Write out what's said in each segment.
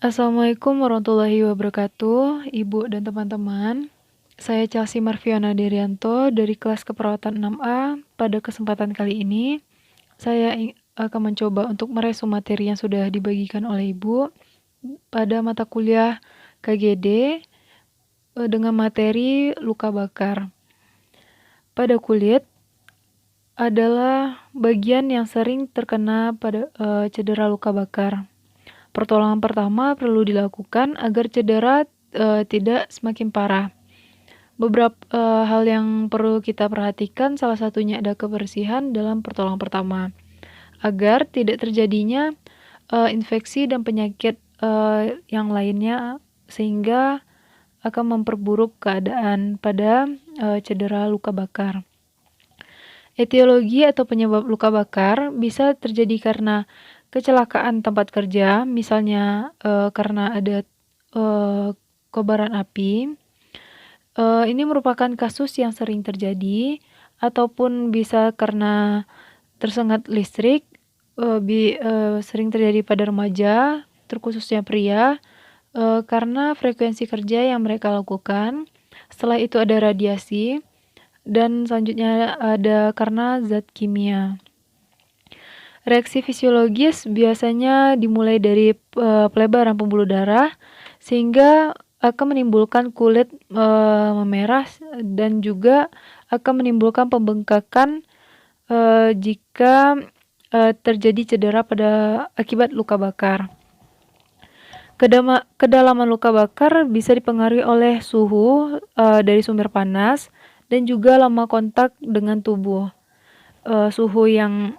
Assalamualaikum warahmatullahi wabarakatuh, Ibu dan teman-teman. Saya Chelsea Marviana Derianto dari kelas keperawatan 6A. Pada kesempatan kali ini, saya akan mencoba untuk meresum materi yang sudah dibagikan oleh Ibu pada mata kuliah KGD dengan materi luka bakar. Pada kulit adalah bagian yang sering terkena pada cedera luka bakar. Pertolongan pertama perlu dilakukan agar cedera tidak semakin parah. Beberapa hal yang perlu kita perhatikan, salah satunya ada kebersihan dalam pertolongan pertama, agar tidak terjadinya infeksi dan penyakit yang lainnya, sehingga akan memperburuk keadaan pada cedera luka bakar. Etiologi atau penyebab luka bakar bisa terjadi karena kecelakaan tempat kerja, misalnya karena ada kobaran api. Ini merupakan kasus yang sering terjadi, ataupun bisa karena tersengat listrik, sering terjadi pada remaja, terkhususnya pria, karena frekuensi kerja yang mereka lakukan. Setelah itu ada radiasi, dan selanjutnya ada karena zat kimia. Reaksi fisiologis biasanya dimulai dari pelebaran pembuluh darah, sehingga akan menimbulkan kulit memerah dan juga akan menimbulkan pembengkakan jika terjadi cedera pada akibat luka bakar. Kedalaman luka bakar bisa dipengaruhi oleh suhu dari sumber panas dan juga lama kontak dengan tubuh. Suhu yang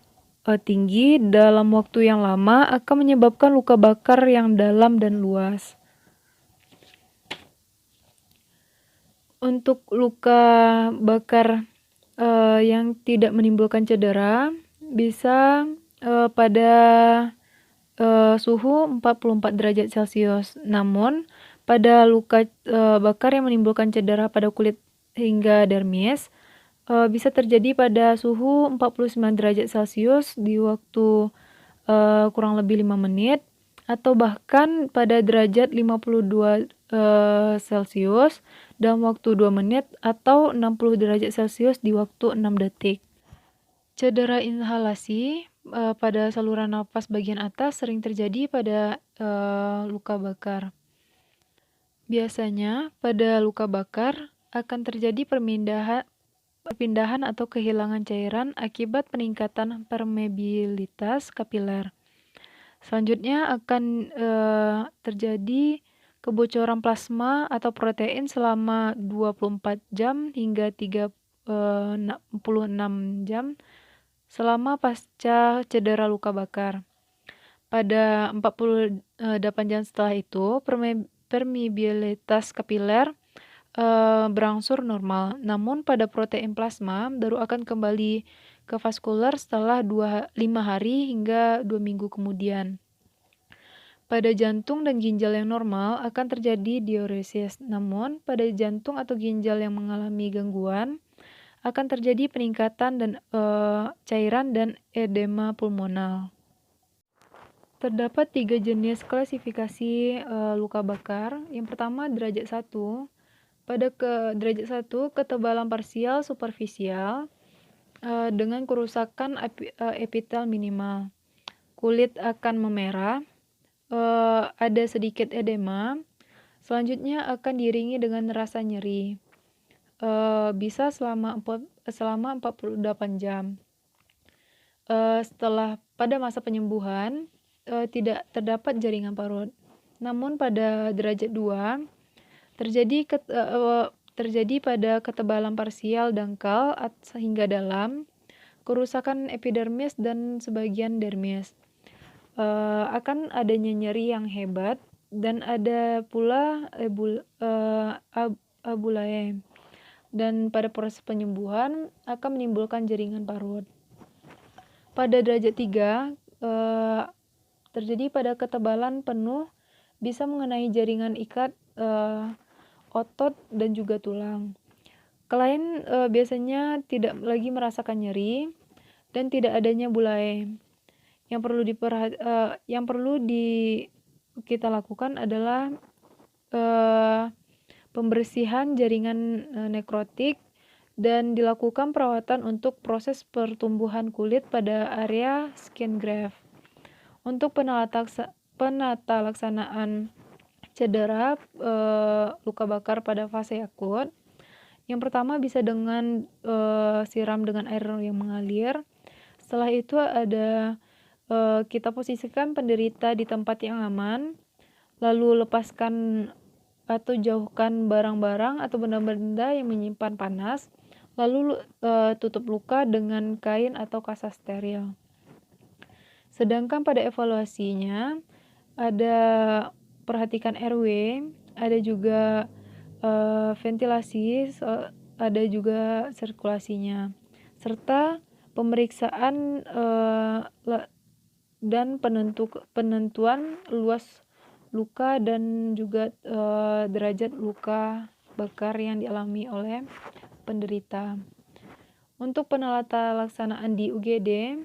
tinggi dalam waktu yang lama akan menyebabkan luka bakar yang dalam dan luas. Untuk luka bakar yang tidak menimbulkan cedera bisa pada suhu 44 derajat Celcius. Namun, pada luka bakar yang menimbulkan cedera pada kulit hingga dermis bisa terjadi pada suhu 49 derajat Celcius di waktu kurang lebih 5 menit, atau bahkan pada derajat 52 Celcius dalam waktu 2 menit, atau 60 derajat Celcius di waktu 6 detik. Cedera inhalasi pada saluran napas bagian atas sering terjadi pada luka bakar. Biasanya pada luka bakar akan terjadi perpindahan atau kehilangan cairan akibat peningkatan permeabilitas kapiler. Selanjutnya akan terjadi kebocoran plasma atau protein selama 24 jam hingga 36 jam selama pasca cedera luka bakar. Pada 48 jam setelah itu, permeabilitas kapiler berangsur normal. Namun pada protein plasma baru akan kembali ke vaskular setelah 5 hari hingga 2 minggu kemudian. Pada jantung dan ginjal yang normal akan terjadi diuresis. Namun pada jantung atau ginjal yang mengalami gangguan akan terjadi peningkatan dan cairan dan edema pulmonal. Terdapat 3 jenis klasifikasi luka bakar. Yang pertama, derajat 1. Pada derajat 1, ketebalan parsial superficial dengan kerusakan epitel minimal. Kulit akan memerah, ada sedikit edema. Selanjutnya akan diiringi dengan rasa nyeri. Bisa selama 48 jam. Setelah pada masa penyembuhan tidak terdapat jaringan parut. Namun pada derajat 2 terjadi pada ketebalan parsial dangkal hingga dalam, kerusakan epidermis dan sebagian dermis. Akan adanya nyeri yang hebat dan ada pula abulae. Dan pada proses penyembuhan akan menimbulkan jaringan parut. Pada derajat 3 terjadi pada ketebalan penuh, bisa mengenai jaringan ikat otot dan juga tulang. Klien biasanya tidak lagi merasakan nyeri dan tidak adanya bulae. Yang perlu kita lakukan adalah pembersihan jaringan nekrotik dan dilakukan perawatan untuk proses pertumbuhan kulit pada area skin graft. Untuk penata laksanaan cedera luka bakar pada fase akut, yang pertama bisa dengan siram dengan air yang mengalir. Setelah itu kita posisikan penderita di tempat yang aman, lalu lepaskan atau jauhkan barang-barang atau benda-benda yang menyimpan panas, lalu tutup luka dengan kain atau kasa steril. Sedangkan pada evaluasinya ada perhatikan RW, ada juga ventilasi, ada juga sirkulasinya, serta pemeriksaan dan penentuan luas luka dan juga derajat luka bakar yang dialami oleh penderita. Untuk penata laksanaan di UGD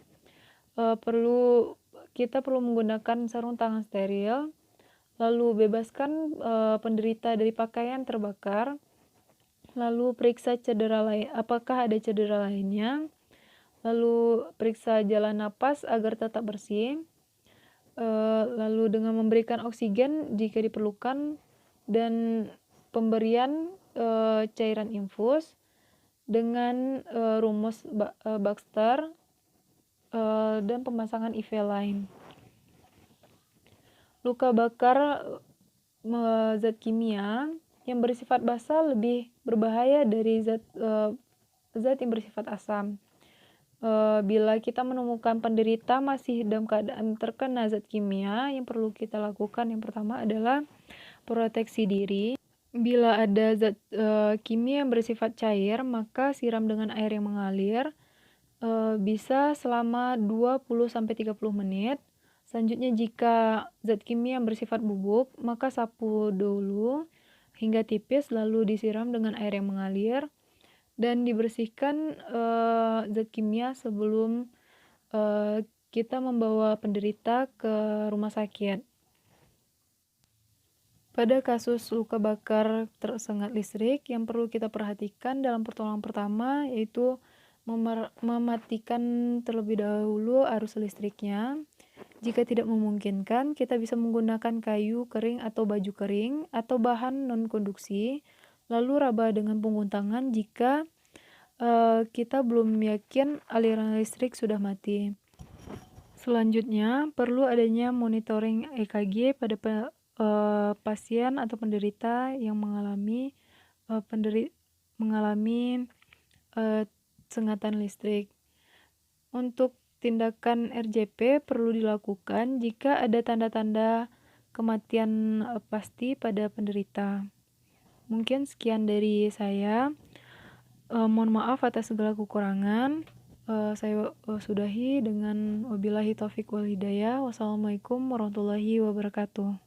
kita perlu menggunakan sarung tangan steril, lalu bebaskan penderita dari pakaian terbakar, lalu periksa apakah ada cedera lainnya, lalu periksa jalan napas agar tetap bersih, lalu dengan memberikan oksigen jika diperlukan, dan pemberian cairan infus dengan rumus Baxter dan pemasangan IV line. Luka bakar zat kimia yang bersifat basa lebih berbahaya dari zat yang bersifat asam. Bila kita menemukan penderita masih dalam keadaan terkena zat kimia, yang perlu kita lakukan yang pertama adalah proteksi diri. Bila ada zat kimia yang bersifat cair, maka siram dengan air yang mengalir, bisa selama 20-30 menit. Selanjutnya, jika zat kimia yang bersifat bubuk, maka sapu dulu hingga tipis, lalu disiram dengan air yang mengalir dan dibersihkan zat kimia sebelum kita membawa penderita ke rumah sakit. Pada kasus luka bakar tersengat listrik, yang perlu kita perhatikan dalam pertolongan pertama yaitu mematikan terlebih dahulu arus listriknya. Jika tidak memungkinkan, kita bisa menggunakan kayu kering atau baju kering atau bahan non-konduksi, lalu raba dengan punggung tangan jika kita belum yakin aliran listrik sudah mati. Selanjutnya, perlu adanya monitoring EKG pada pasien atau penderita yang mengalami sengatan listrik. Untuk tindakan RJP perlu dilakukan jika ada tanda-tanda kematian pasti pada penderita. Mungkin sekian dari saya. Mohon maaf atas segala kekurangan. Saya sudahi dengan wabillahi taufik wal hidayah. Wassalamualaikum warahmatullahi wabarakatuh.